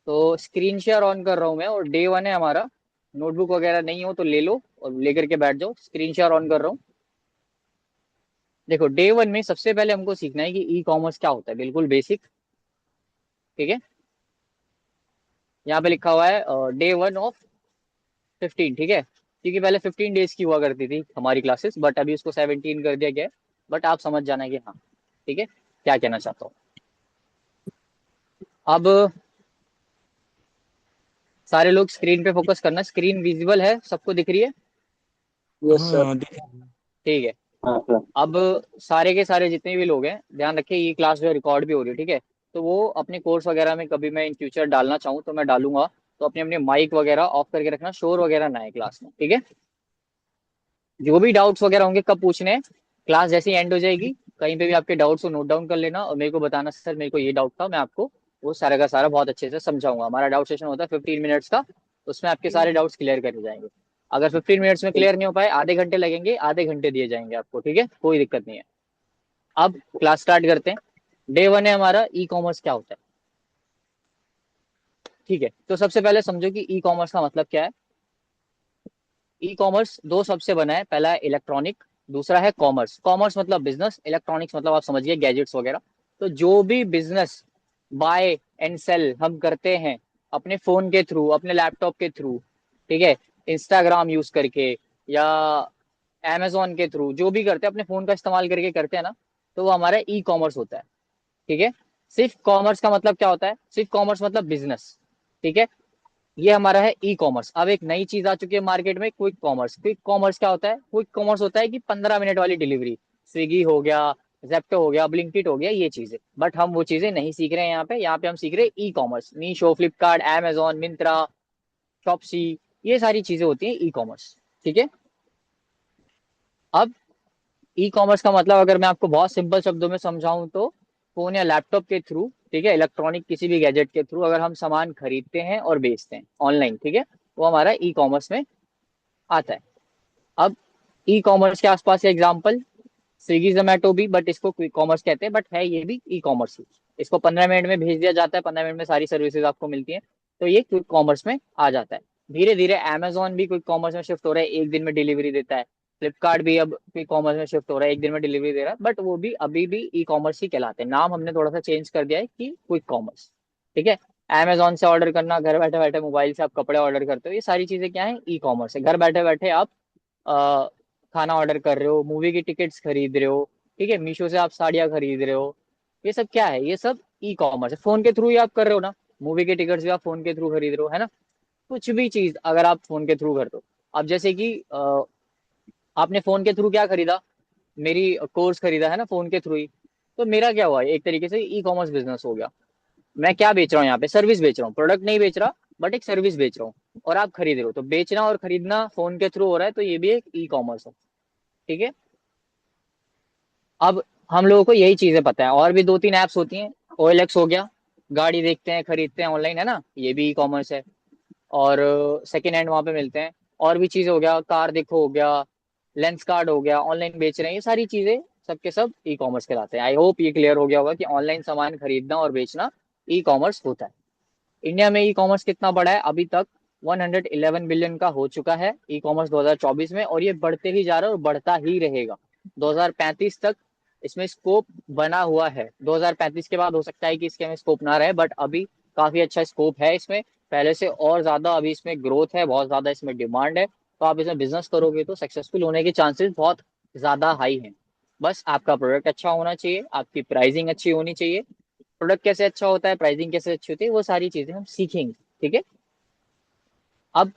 तो screen share on कर रहा हूँ मैं, और डे वन है हमारा। नोटबुक वगैरह नहीं हो तो ले लो और लेकर के बैठ जाओ। स्क्रीन शेयर ऑन कर रहा हूँ। देखो, डे वन में सबसे पहले हमको सीखना है कि ई कॉमर्स क्या होता है, बिल्कुल बेसिक। ठीक है। यहाँ पे लिखा हुआ है डे वन ऑफ 15। ठीक है, क्योंकि पहले 15 डेज की हुआ करती थी हमारी क्लासेस, बट अभी उसको 17 कर दिया गया है। बट आप समझ जाना कि हाँ, ठीक है, क्या कहना चाहता हूँ। अब सारे लोग स्क्रीन पे फोकस करना। स्क्रीन विजिबल है, सबको दिख रही है? Yes sir. हाँ, ठीक है। हाँ सर। अब सारे के सारे जितने भी लोग हैं, ध्यान रखिए, ये क्लास जो है रिकॉर्ड भी हो रही है, ठीक है। तो वो अपने कोर्स वगैरह में कभी मैं इन फ्यूचर डालना चाहूँ तो मैं डालूंगा। तो अपने अपने माइक वगैरह ऑफ करके रखना, शोर वगैरह ना है क्लास में, ठीक है। जो भी डाउट्स वगैरह होंगे कब पूछने हैं, क्लास जैसे ही एंड हो जाएगी, कहीं पे भी आपके डाउट्स को नोट डाउन कर लेना और मेरे को बताना, सर मेरे को ये डाउट था, मैं आपको वो सारा का सारा बहुत अच्छे से समझाऊंगा। हमारा डाउट सेशन होता है 15 मिनट्स का, उसमें आपके सारे डाउट्स क्लियर करे जाएंगे। अगर 15 मिनट्स में क्लियर नहीं हो पाए, आधे घंटे लगेंगे, आधे घंटे दिए जाएंगे आपको, ठीक है, कोई दिक्कत नहीं है। अब क्लास स्टार्ट करते हैं। डे वन है हमारा, ई कॉमर्स क्या होता है। ठीक है, तो सबसे पहले समझो कि ई कॉमर्स का मतलब क्या है। ई कॉमर्स दो शब्द से बना है, पहला है इलेक्ट्रॉनिक, दूसरा है कॉमर्स। कॉमर्स मतलब बिजनेस, इलेक्ट्रॉनिक्स मतलब आप समझिए गैजेट्स वगैरह। तो जो भी बिजनेस बाय एंड सेल हम करते हैं अपने फोन के थ्रू, अपने लैपटॉप के थ्रू, ठीक है, इंस्टाग्राम यूज करके या amazon के थ्रू, जो भी करते हैं अपने फोन का इस्तेमाल करके करते हैं ना, तो वो हमारा ई कॉमर्स होता है। ठीक है। सिर्फ कॉमर्स का मतलब क्या होता है, सिर्फ कॉमर्स मतलब बिजनेस। ठीक है, ये हमारा है ई कॉमर्स। अब एक नई चीज आ चुकी है मार्केट में, क्विक कॉमर्स। क्विक कॉमर्स क्या होता है? क्विक कॉमर्स होता है कि 15 मिनट वाली डिलीवरी, स्विगी हो गया, जेप्टो हो गया, ब्लिंकिट हो गया, ये चीजें। बट हम वो चीजें नहीं सीख रहे हैं यहाँ पे हम सीख रहे हैं e commerce. Meesho, Flipkart, amazon, Myntra, Shopsy, ये सारी चीजें होती है ई कॉमर्स। ठीक है। अब ई कॉमर्स का मतलब अगर मैं आपको बहुत सिंपल शब्दों में समझाऊं तो, फोन या लैपटॉप के थ्रू, ठीक है, इलेक्ट्रॉनिक किसी भी गैजेट के थ्रू अगर हम सामान खरीदते हैं और बेचते हैं ऑनलाइन, ठीक है, वो हमारा ई कॉमर्स में आता है। अब ई कॉमर्स के आसपास एग्जाम्पल, स्विगी जोमेटो भी, बट इसको क्विक कॉमर्स कहते हैं, बट है ये भी ई कॉमर्स ही। इसको 15 मिनट में भेज दिया जाता है, 15 मिनट में सारी सर्विसेज आपको मिलती हैं, तो ये क्विक कॉमर्स में आ जाता है। धीरे धीरे अमेजोन भी क्विक कॉमर्स में शिफ्ट हो रहा है, एक दिन में डिलीवरी देता है। फ्लिपकार्ट भी अब क्विक कॉमर्स में शिफ्ट हो रहा है, एक दिन में डिलीवरी दे रहा है, बट वो भी अभी भी ई कॉमर्स ही कहलाते हैं। नाम हमने थोड़ा सा चेंज कर दिया है कि क्विक कॉमर्स। ठीक है। अमेजोन से ऑर्डर करना, घर बैठे बैठे मोबाइल से आप कपड़े ऑर्डर करते हो, ये सारी चीजें क्या है, ई कॉमर्स है। घर बैठे बैठे आप अ, खाना ऑर्डर कर रहे हो, मूवी की टिकट्स खरीद रहे हो, ठीक है, मीशो से आप साड़ियाँ खरीद रहे हो, ये सब क्या है, ये सब ई कॉमर्स है। फोन के थ्रू ही आप कर रहे हो ना, मूवी के टिकट्स भी आप फोन के थ्रू खरीद रहे हो, है ना। कुछ भी चीज अगर आप फोन के थ्रू करते हो, अब जैसे कि आपने फोन के थ्रू क्या खरीदा, मेरी कोर्स खरीदा है ना फोन के थ्रू ही, तो मेरा क्या हुआ, एक तरीके से ई कॉमर्स बिजनेस हो गया। मैं क्या बेच रहा हूँ यहाँ पे, सर्विस बेच रहा हूँ, प्रोडक्ट नहीं बेच रहा, बट एक सर्विस बेच रहा हूँ, और आप खरीद रहे हो, तो बेचना और खरीदना फोन के थ्रू हो रहा है, तो ये भी एक ई कॉमर्स है। ठीक है। अब हम लोगों को यही चीजें पता है, और भी दो तीन एप्स होती हैं। OLX हो गया, गाड़ी देखते हैं खरीदते हैं ऑनलाइन, है ना, ये भी ई कॉमर्स है। और सेकेंड हैंड वहां पे मिलते हैं। और भी चीज हो गया, कार देखो हो गया, लेंस कार्ड हो गया, ऑनलाइन बेच रहे हैं, ये सारी चीजें सब के सब ई कॉमर्स कहलाते हैं। आई होप ये क्लियर हो गया होगा कि ऑनलाइन सामान खरीदना और बेचना ई कॉमर्स होता है। इंडिया में ई कॉमर्स कितना बड़ा है अभी तक, 111 बिलियन का हो चुका है ई कॉमर्स 2024 में, और ये बढ़ते ही जा रहा है और बढ़ता ही रहेगा 2035 तक। इसमें स्कोप बना हुआ है, 2035 के बाद हो सकता है कि इसके में स्कोप ना रहे, बट अभी काफी अच्छा स्कोप है इसमें, पहले से और ज्यादा अभी इसमें ग्रोथ है, बहुत ज्यादा इसमें डिमांड है। तो आप इसमें बिजनेस करोगे तो सक्सेसफुल होने के चांसेस बहुत ज्यादा हाई हैं। बस आपका प्रोडक्ट अच्छा होना चाहिए, आपकी प्राइसिंग अच्छी होनी चाहिए। प्रोडक्ट कैसे अच्छा होता है, प्राइसिंग कैसे अच्छी होती है, वो सारी चीजें हम सीखेंगे। ठीक है। अब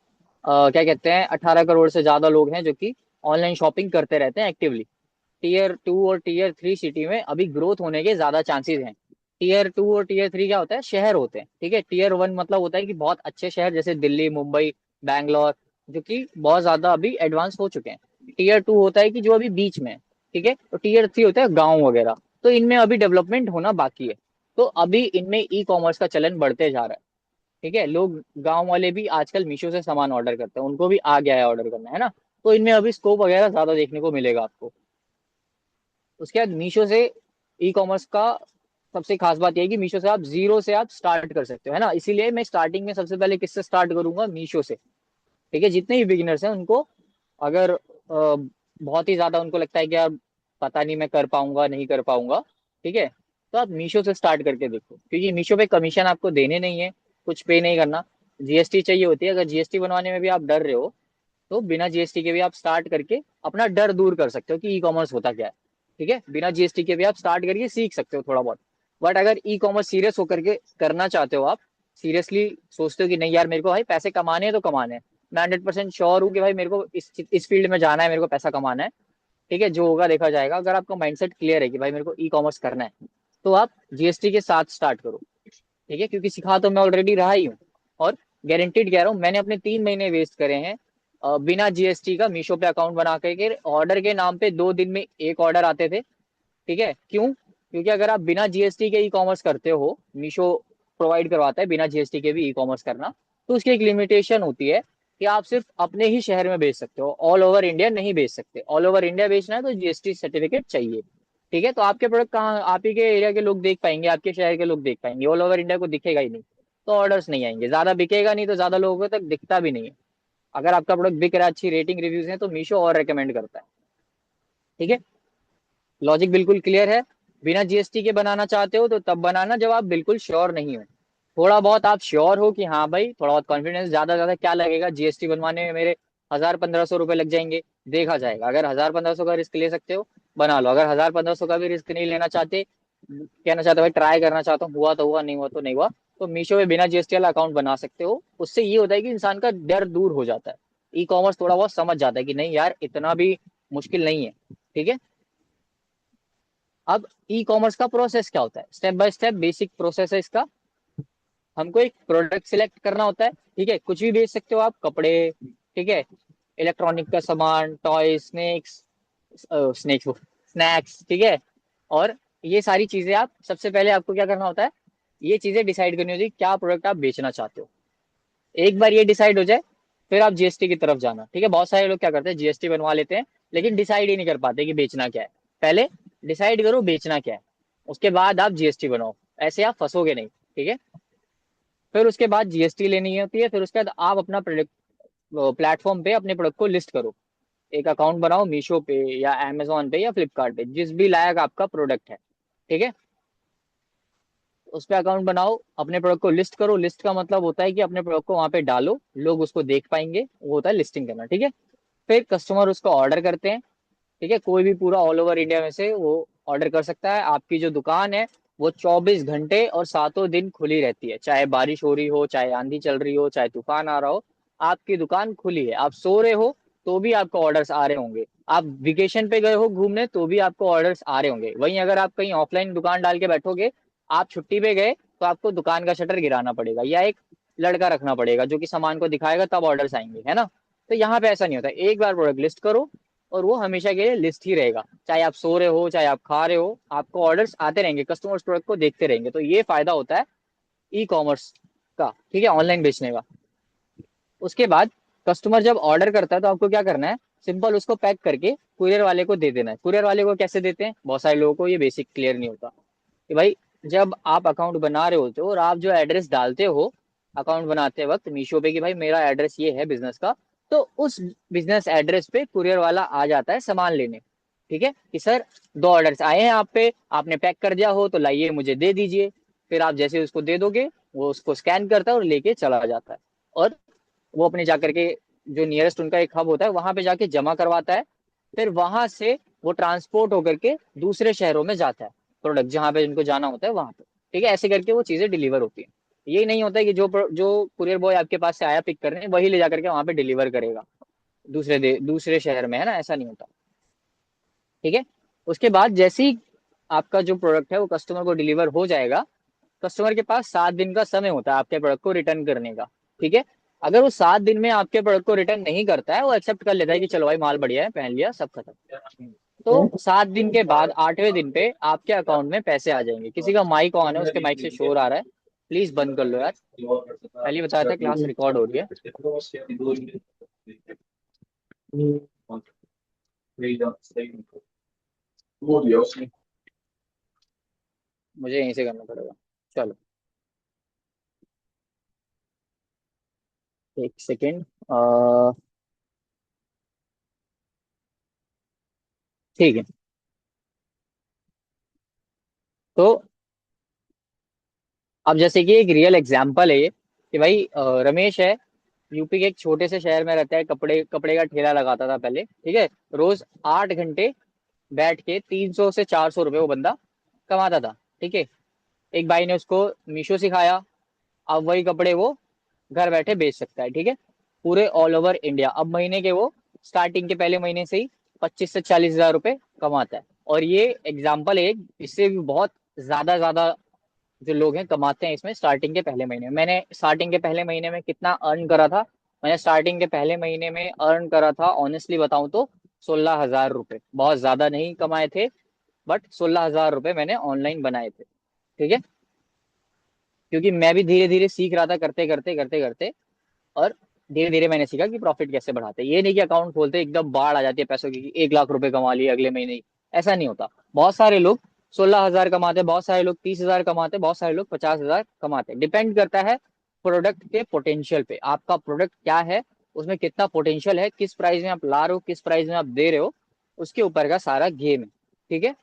क्या कहते हैं, 18 करोड़ से ज्यादा लोग हैं जो कि ऑनलाइन शॉपिंग करते रहते हैं एक्टिवली। टीयर 2 और टीयर 3 सिटी में अभी ग्रोथ होने के ज्यादा चांसेस हैं। टीयर 2 और टीयर 3 क्या होता है, शहर होते हैं, ठीक है। टीयर 1 मतलब होता है कि बहुत अच्छे शहर, जैसे दिल्ली, मुंबई, बैंगलोर, जो कि बहुत ज्यादा अभी एडवांस हो चुके हैं। टीयर 2 होता है कि जो अभी बीच में है, ठीक है। तो टीयर 3 होता है गाँव वगैरह, तो इनमें अभी डेवलपमेंट होना बाकी है। तो अभी इनमें ई कॉमर्स का चलन बढ़ते जा रहा है। ठीक है, लोग गांव वाले भी आजकल मीशो से सामान ऑर्डर करते हैं, उनको भी आ गया है ऑर्डर करना, है ना। तो इनमें अभी स्कोप वगैरह ज्यादा देखने को मिलेगा आपको। उसके बाद मीशो से ई कॉमर्स का सबसे खास बात यह है कि मीशो से आप जीरो से आप स्टार्ट कर सकते हो, है ना। इसीलिए मैं स्टार्टिंग में सबसे पहले किससे स्टार्ट करूंगा, मीशो से। ठीक है, जितने भी बिगिनर्स हैं उनको, अगर बहुत ही ज्यादा उनको लगता है कि यार पता नहीं मैं कर पाऊंगा नहीं कर पाऊंगा, ठीक है, तो आप मीशो से स्टार्ट करके देखो, क्योंकि मीशो पे कमीशन आपको देने नहीं है, कुछ पे नहीं करना। जीएसटी चाहिए होती है, अगर जीएसटी बनवाने में भी आप डर रहे हो तो बिना जीएसटी के भी आप स्टार्ट करके अपना डर दूर कर सकते हो कि ई कॉमर्स होता क्या है। ठीक है, बिना जीएसटी के भी आप स्टार्ट करके सीख सकते हो थोड़ा बहुत। बट अगर ई कॉमर्स सीरियस होकर के करना चाहते हो आप, सीरियसली सोचते हो कि नहीं यार मेरे को भाई पैसे कमाने हैं तो कमाने हैं, मैं 100% श्योर हूँ कि भाई मेरे को इस फील्ड में जाना है, मेरे को पैसा कमाना है, ठीक है, जो होगा देखा जाएगा। अगर आपका माइंडसेट क्लियर है कि भाई मेरे को ई कॉमर्स करना है, तो आप जीएसटी के साथ स्टार्ट करो। ठीक है, क्योंकि सिखा तो मैं ऑलरेडी रहा ही हूँ, और गारंटीड कह रहा हूँ, मैंने अपने 3 महीने वेस्ट करे हैं बिना जीएसटी का मीशो पे अकाउंट बना करके। ऑर्डर के नाम पे 2 दिन में एक ऑर्डर आते थे। ठीक है, क्यों? क्योंकि अगर आप बिना जीएसटी के ई कॉमर्स करते हो, मीशो प्रोवाइड करवाता है बिना जीएसटी के भी ई कॉमर्स करना, तो उसकी एक लिमिटेशन होती है कि आप सिर्फ अपने ही शहर में बेच सकते हो, ऑल ओवर इंडिया नहीं बेच सकते। ऑल ओवर इंडिया बेचना है तो जीएसटी सर्टिफिकेट चाहिए। ठीक है, तो आपके प्रोडक्ट कहाँ आप ही के एरिया के लोग देख पाएंगे, आपके शहर के लोग देख पाएंगे, ऑल ओवर इंडिया को दिखेगा ही नहीं, तो ऑर्डर्स नहीं आएंगे, ज्यादा बिकेगा नहीं, तो ज्यादा लोगों तक दिखता भी नहीं है। अगर आपका प्रोडक्ट बिक रहा है, अच्छी रेटिंग रिव्यूज हैं, तो मीशो और रेकमेंड करता है। ठीक है, लॉजिक बिल्कुल क्लियर है। बिना जीएसटी के बनाना चाहते हो तो तब बनाना जब आप बिल्कुल श्योर नहीं हो। थोड़ा बहुत आप श्योर हो कि हाँ भाई, थोड़ा बहुत कॉन्फिडेंस, ज्यादा ज्यादा क्या लगेगा जीएसटी बनवाने में, मेरे 1000-1500 रुपए लग जाएंगे, देखा जाएगा। अगर 1000-1500 का रिस्क ले सकते हो, बना लो। अगर 1000-1500 का भी रिस्क नहीं लेना चाहते, कहना चाहते हो भाई ट्राई करना चाहता हूँ, हुआ तो हुआ, नहीं हुआ तो नहीं हुआ, तो मीशो में बिना जीएसटी वाला अकाउंट बना सकते हो। उससे ये होता है कि इंसान का डर दूर हो जाता है, ई कॉमर्स थोड़ा बहुत समझ जाता है कि नहीं यार इतना भी मुश्किल नहीं है। ठीक है, अब ई कॉमर्स का प्रोसेस क्या होता है, step by step basic process है इसका। हमको एक प्रोडक्ट सिलेक्ट करना होता है। ठीक है, कुछ भी बेच सकते हो आप, कपड़े, ठीक है, इलेक्ट्रॉनिक का सामान, टॉय, स्नेक्स, स्नेक्स स्नैक्स, ठीक है। और ये सारी चीजें आप सबसे पहले आपको क्या करना होता है, ये चीजें डिसाइड करनी होती है क्या प्रोडक्ट आप बेचना चाहते हो। एक बार ये डिसाइड हो जाए, फिर आप जीएसटी की तरफ जाना। ठीक है, बहुत सारे लोग क्या करते हैं, जीएसटी बनवा लेते हैं लेकिन डिसाइड ही नहीं कर पाते कि बेचना क्या है। पहले डिसाइड करो बेचना क्या है, उसके बाद आप जीएसटी बनाओ, ऐसे आप फंसोगे नहीं। ठीक है, फिर उसके बाद जीएसटी लेनी होती है, फिर उसके बाद आप अपना प्रोडक्ट प्लेटफॉर्म पे अपने प्रोडक्ट को लिस्ट करो। एक अकाउंट बनाओ मीशो पे या अमेजोन पे या फ्लिपकार्ट पे, जिस भी लायक आपका प्रोडक्ट है। ठीक है, उस पे अकाउंट बनाओ, अपने प्रोडक्ट को लिस्ट करो। लिस्ट का मतलब होता है कि अपने प्रोडक्ट को वहां पे डालो, लोग उसको देख पाएंगे, वो होता है लिस्टिंग करना। ठीक है, फिर कस्टमर उसको ऑर्डर करते हैं। ठीक है, कोई भी पूरा ऑल ओवर इंडिया में से वो ऑर्डर कर सकता है। आपकी जो दुकान है वो 24 घंटे और सातों दिन खुली रहती है, चाहे बारिश हो रही हो, चाहे आंधी चल रही हो, चाहे तूफान आ रहा हो, आपकी दुकान खुली है। आप सो रहे हो तो भी आपको ऑर्डर्स आ रहे होंगे, आप वेकेशन पे गए हो घूमने तो भी आपको ऑर्डर्स आ रहे होंगे। वहीं अगर आप कहीं ऑफलाइन दुकान डाल के बैठोगे, आप छुट्टी पे गए, तो आपको दुकान का शटर गिराना पड़ेगा या एक लड़का रखना पड़ेगा जो कि सामान को दिखाएगा, तब ऑर्डर्स आएंगे, है ना। तो यहाँ पे ऐसा नहीं होता, एक बार प्रोडक्ट लिस्ट करो और वो हमेशा के लिए लिस्ट ही रहेगा, चाहे आप सो रहे हो चाहे आप खा रहे हो, आपको ऑर्डर्स आते रहेंगे, कस्टमर्स प्रोडक्ट को देखते रहेंगे। तो ये फायदा होता है ई कॉमर्स का, ठीक है, ऑनलाइन बेचने का। उसके बाद कस्टमर जब ऑर्डर करता है तो आपको क्या करना है, सिंपल उसको पैक करके कुरियर वाले को दे देना है। कुरियर वाले को कैसे देते हैं, बहुत सारे लोगों को ये बेसिक क्लियर नहीं होता कि भाई जब आप अकाउंट बना रहे होते हो और आप जो एड्रेस डालते हो अकाउंट बनाते वक्त मीशो पे कि भाई मेरा एड्रेस ये है बिजनेस का, तो उस बिजनेस एड्रेस पे कुरियर वाला आ जाता है सामान लेने। ठीक है, कि सर 2 ऑर्डर्स आए हैं आप पे, आपने पैक कर दिया हो तो लाइए मुझे दे दीजिए। फिर आप जैसे उसको दे दोगे, वो उसको स्कैन करता है और लेके चला जाता है, और वो अपने जाकर के जो नियरेस्ट उनका एक हब होता है वहां पे जाके जमा करवाता है। फिर वहां से वो ट्रांसपोर्ट होकर के दूसरे शहरों में जाता है, प्रोडक्ट जहां पे उनको जाना होता है वहां पे। ठीक है, ऐसे करके वो चीजें डिलीवर होती है। ये नहीं होता है कि जो कुरियर बॉय आपके पास से आया पिक करने, वही ले जाकर के वहां पे डिलीवर करेगा दूसरे शहर में, है ना, ऐसा नहीं होता। ठीक है, उसके बाद जैसे ही आपका जो प्रोडक्ट है वो कस्टमर को डिलीवर हो जाएगा, कस्टमर के पास 7 दिन का समय होता है आपके प्रोडक्ट को रिटर्न करने का। ठीक है, अगर वो 7 दिन में आपके प्रोडक्ट को रिटर्न नहीं करता है, वो एक्सेप्ट कर लेता है कि चलो भाई माल बढ़िया है, पहन लिया, सब खत्म, तो 7 दिन के बाद 8वें दिन पे आपके अकाउंट में पैसे आ जाएंगे। किसी का माइक ऑन है, उसके माइक से शोर आ रहा है, प्लीज बंद कर लो यार। पहले ही बताया था क्लास रिकॉर्ड हो रही है। मुझे यहीं से करना पड़ेगा। चलो, एक सेकेंड। ठीक है। तो अब जैसे कि एक रियल एग्जांपल है ये, कि भाई रमेश है, यूपी के एक छोटे से शहर में रहता है, कपड़े कपड़े का ठेला लगाता था पहले, ठीक है। रोज 8 घंटे बैठ के 300 से 400 रुपए वो बंदा कमाता था, ठीक है। एक भाई ने उसको मीशो सिखाया, अब वही कपड़े वो घर बैठे बेच सकता है, ठीक है, पूरे ऑल ओवर इंडिया। अब महीने के वो स्टार्टिंग के पहले महीने से ही 25 से 40 हजार रुपए कमाता है। और ये एग्जाम्पल है, इससे भी बहुत ज्यादा ज्यादा जो लोग हैं कमाते हैं इसमें स्टार्टिंग के पहले महीने में। मैंने स्टार्टिंग के पहले महीने में कितना अर्न करा था? मैंने स्टार्टिंग के पहले महीने में अर्न करा था, ऑनेस्टली बताऊं तो 16 हजार रुपए। बहुत ज्यादा नहीं कमाए थे, बट 16 हजार रुपए मैंने ऑनलाइन बनाए थे, ठीक है। क्योंकि मैं भी धीरे धीरे सीख रहा था, करते करते करते करते। और धीरे धीरे मैंने सीखा कि प्रॉफिट कैसे बढ़ाते हैं। ये नहीं कि अकाउंट खोलते एकदम बाढ़ आ जाती है पैसों की, कि 1 लाख रुपए कमा लिए अगले महीने ही। ऐसा नहीं होता। बहुत सारे लोग 16 हजार कमाते, बहुत सारे लोग 30 हजार कमाते, बहुत सारे लोग 50 हजार कमाते। डिपेंड करता है प्रोडक्ट के पोटेंशियल पे। आपका प्रोडक्ट क्या है, उसमें कितना पोटेंशियल है, किस प्राइस में आप ला रहे हो, किस प्राइस में आप दे रहे हो, उसके ऊपर का सारा गेम है, ठीक है।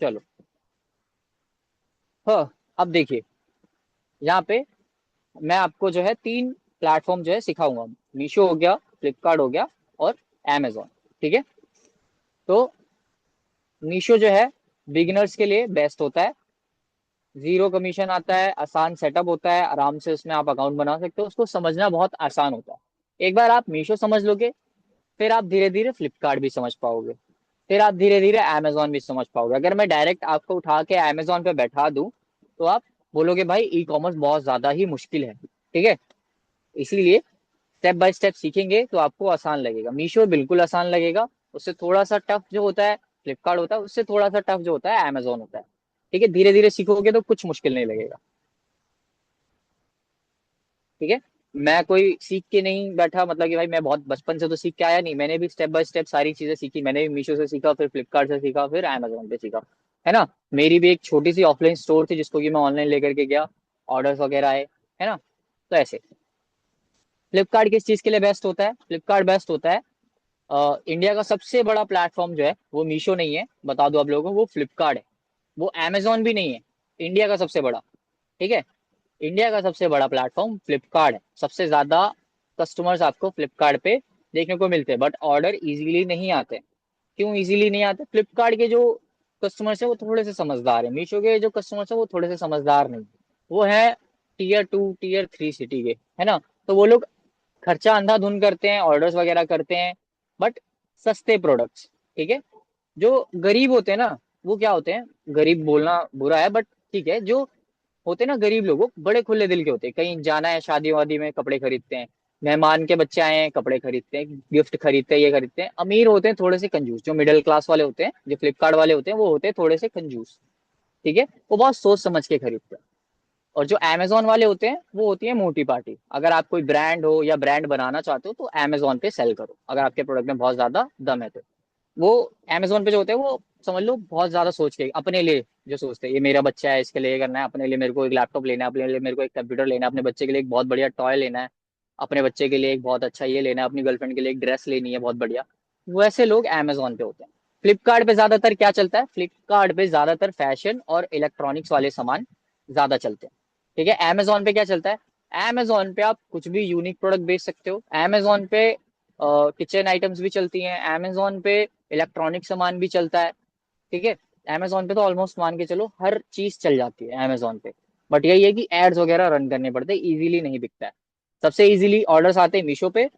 चलो, हाँ, अब देखिए, यहाँ पे मैं आपको जो है 3 प्लेटफॉर्म जो है सिखाऊंगा। मीशो हो गया, फ्लिपकार्ट हो गया, और amazon, ठीक है। तो मीशो जो है बिगिनर्स के लिए बेस्ट होता है। जीरो कमीशन आता है, आसान सेटअप होता है, आराम से उसमें आप अकाउंट बना सकते हो, उसको समझना बहुत आसान होता है। एक बार आप मीशो समझ लोगे, फिर आप धीरे धीरे फ्लिपकार्ट भी समझ पाओगे, फिर आप धीरे धीरे amazon भी समझ पाओगे। अगर मैं डायरेक्ट आपको उठा के amazon पे बैठा दूं, तो आप बोलोगे भाई ई कॉमर्स बहुत ज्यादा ही मुश्किल है, ठीक है। इसीलिए स्टेप बाय स्टेप सीखेंगे तो आपको आसान लगेगा। मीशो बिल्कुल आसान लगेगा, उससे थोड़ा सा टफ जो होता है फ्लिपकार्ट होता है, उससे थोड़ा सा टफ जो होता है अमेजोन होता है, ठीक है। धीरे धीरे सीखोगे तो कुछ मुश्किल नहीं लगेगा, ठीक है। मैं कोई सीख के नहीं बैठा, मतलब कि भाई मैं बहुत बचपन से तो सीख के आया नहीं। मैंने भी स्टेप बाय स्टेप सारी चीजें सीखी। मैंने भी मीशो से सीखा, फिर फ्लिपकार्ट से सीखा, फिर अमेजोन पे सीखा, है ना। मेरी भी एक छोटी सी ऑफलाइन स्टोर थी जिसको कि मैं ऑनलाइन लेकर के गया, ऑर्डर्स वगैरह आए, है ना। तो ऐसे फ्लिपकार्ट किस चीज के लिए बेस्ट होता है? फ्लिपकार्ट बेस्ट होता है, इंडिया का सबसे बड़ा प्लेटफॉर्म जो है वो मीशो नहीं है, बता दो आप लोगों को, वो फ्लिपकार्ट है। वो अमेजोन भी नहीं है। इंडिया का सबसे बड़ा, ठीक है, इंडिया का सबसे बड़ा प्लेटफॉर्म फ्लिपकार्ट है। सबसे ज्यादा कस्टमर्स आपको फ्लिपकार्ट पे देखने को मिलते हैं, बट ऑर्डर इजीली नहीं आते। क्यों इजीली नहीं आते? फ्लिपकार्ट के जो कस्टमर्स है वो थोड़े से समझदार है, मीशो के जो कस्टमर्स है वो थोड़े से समझदार नहीं। वो है टीयर 2 टीयर 3 सिटी के, है ना। तो वो लोग खर्चा अंधाधुन करते हैं, ऑर्डर्स वगैरह करते हैं, बट सस्ते प्रोडक्ट्स, ठीक है। जो गरीब होते हैं ना, वो क्या होते हैं, गरीब बोलना बुरा है बट ठीक है, जो होते हैं ना गरीब लोग, वो बड़े खुले दिल के होते हैं। कहीं जाना है शादी वादी में, कपड़े खरीदते हैं। मेहमान के बच्चे आए हैं, कपड़े खरीदते हैं, गिफ्ट खरीदते हैं, ये खरीदते हैं। अमीर होते हैं थोड़े से कंजूस, जो मिडिल क्लास वाले होते हैं, जो फ्लिपकार्ट वाले होते हैं, वो होते हैं थोड़े से कंजूस, ठीक है। वो बहुत सोच समझ के खरीदते हैं। और जो अमेजोन वाले होते हैं वो होती है मोटी पार्टी। अगर आप कोई ब्रांड हो या ब्रांड बनाना चाहते हो तो अमेजोन पे सेल करो, अगर आपके प्रोडक्ट में बहुत ज्यादा दम है तो। वो अमेजोन पे जो होते हैं वो समझ लो बहुत ज्यादा सोच के अपने लिए जो सोचते हैं, ये मेरा बच्चा है इसके लिए ये करना है, अपने लिए मेरे को एक लैपटॉप लेना है, अपने लिए मेरे को एक कंप्यूटर लेना है, अपने बच्चे के लिए एक बहुत बढ़िया टॉय लेना है, अपने बच्चे के लिए एक बहुत अच्छा ये लेना है, अपनी गर्लफ्रेंड के लिए एक ड्रेस लेनी है बहुत बढ़िया। वैसे लोग अमेजोन पे होते हैं। फ्लिपकार्ट पे ज्यादातर क्या चलता है? फ्लिपकार्ट पे ज्यादातर फैशन और इलेक्ट्रॉनिक्स वाले सामान ज्यादा चलते हैं, ठीक है। अमेजोन पे क्या चलता है? अमेजोन पे आप कुछ भी यूनिक प्रोडक्ट बेच सकते हो। अमेजोन पे किचन आइटम्स भी चलती हैं, अमेजोन पे इलेक्ट्रॉनिक सामान भी चलता है, ठीक है। अमेजोन पे तो ऑलमोस्ट मान के चलो हर चीज चल जाती है अमेजोन पे। बट यही है कि एड्स वगैरह रन करने पड़ते हैं, इजीली नहीं बिकता है। सबसे इजीली ऑर्डर्स आते हैं मीशो पे,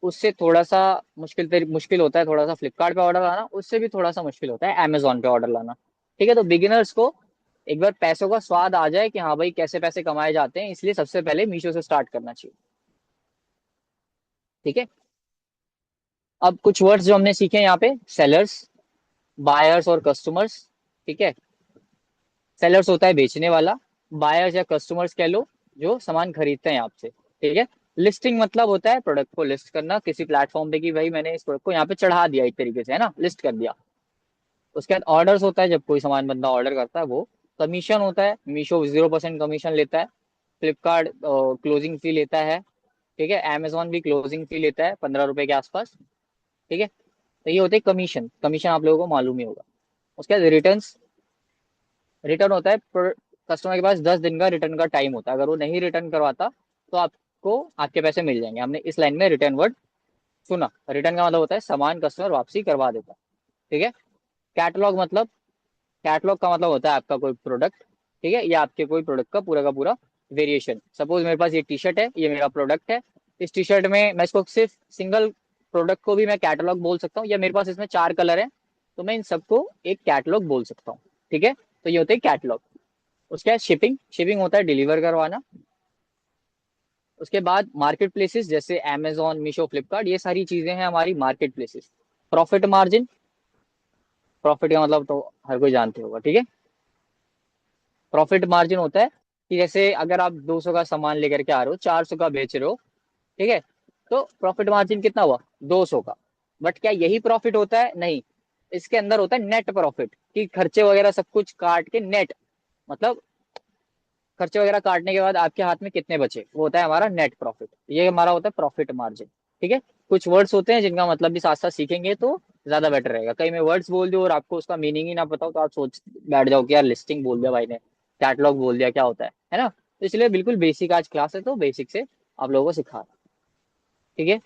उससे थोड़ा सा मुश्किल होता है थोड़ा सा फ्लिपकार्ट पे ऑर्डर लाना, उससे भी थोड़ा सा मुश्किल होता है अमेजोन पे ऑर्डर लाना, ठीक है। तो बिगिनर्स को एक बार पैसों का स्वाद आ जाए कि हाँ भाई कैसे पैसे कमाए जाते हैं, इसलिए सबसे पहले मीशो से स्टार्ट करना चाहिए, ठीक है। अब कुछ वर्ड्स जो हमने सीखे यहाँ पे, सेलर्स, बायर्स और कस्टमर्स, ठीक है। सेलर्स होता है बेचने वाला, बायर्स या कस्टमर्स कह लो जो सामान खरीदते हैं आपसे, ठीक है। लिस्टिंग मतलब होता है प्रोडक्ट को लिस्ट करना किसी प्लेटफॉर्म पे, कि भाई मैंने इस प्रोडक्ट को यहाँ पे चढ़ा दिया, एक तरीके से, है ना, लिस्ट कर दिया। उसके बाद ऑर्डर्स होता है, जब कोई सामान बंदा ऑर्डर करता है वो। कमीशन होता है, मीशो 0% कमीशन लेता है। फ्लिपकार्ट क्लोजिंग फी लेता है। ठीक है, अमेजोन भी क्लोजिंग फी लेता है 15 रुपए के आसपास। ठीक है, तो ये होते हैं कमीशन। कमीशन आप लोगों को मालूम ही होगा। उसके बाद रिटर्न। रिटर्न होता है, कस्टमर के पास 10 दिन का रिटर्न का टाइम होता है। अगर वो नहीं रिटर्न करवाता तो आपको आपके पैसे मिल जाएंगे। हमने इस लाइन में रिटर्न वर्ड सुना। रिटर्न का मतलब होता है सामान कस्टमर वापसी करवा देता है। ठीक है। कैटलॉग मतलब, कैटलॉग का मतलब होता है आपका कोई प्रोडक्ट, ठीक है, या आपके कोई प्रोडक्ट का पूरा वेरिएशन। सपोज मेरे पास ये टी शर्ट है, ये मेरा प्रोडक्ट है। इस टी शर्ट में मैं इसको सिर्फ सिंगल प्रोडक्ट को भी मैं कैटलॉग बोल सकता हूँ, या मेरे पास इसमें 4 कलर है तो मैं इन सबको एक कैटलॉग बोल सकता हूँ। ठीक है, तो ये होते हैं कैटलॉग। उसके बाद शिपिंग। शिपिंग होता है डिलीवर करवाना। उसके बाद मार्केट प्लेसेस जैसे अमेजोन, मीशो, फ्लिपकार्ट, ये सारी चीजें हैं हमारी market places. Profit margin. Profit का मतलब तो हर कोई जानते होगा। ठीक है, प्रॉफिट मार्जिन होता है कि जैसे अगर आप 200 का सामान लेकर के आ रहे हो, 400 का बेच रहे हो, ठीक है, तो प्रॉफिट मार्जिन कितना हुआ, 200 का। बट क्या यही प्रॉफिट होता है, नहीं। इसके अंदर होता है नेट प्रॉफिट, कि खर्चे वगैरह सब कुछ काट के नेट, मतलब खर्चे वगैरह काटने के बाद आपके हाथ में कितने बचे, वो होता है हमारा नेट प्रॉफिट। ये हमारा होता है प्रॉफिट मार्जिन। ठीक है, कुछ वर्ड्स होते हैं जिनका मतलब भी साथ साथ सीखेंगे तो ज्यादा बेटर रहेगा। कहीं मैं वर्ड्स बोल दूं और आपको उसका मीनिंग ही ना पता हो तो आप सोच बैठ जाओ कि यार लिस्टिंग बोल दिया भाई ने, कैटलॉग बोल दिया, क्या होता है ना। तो इसलिए बिल्कुल बेसिक आज क्लास है, तो बेसिक से आप लोगों को सिखा रहा हूं। ठीक है,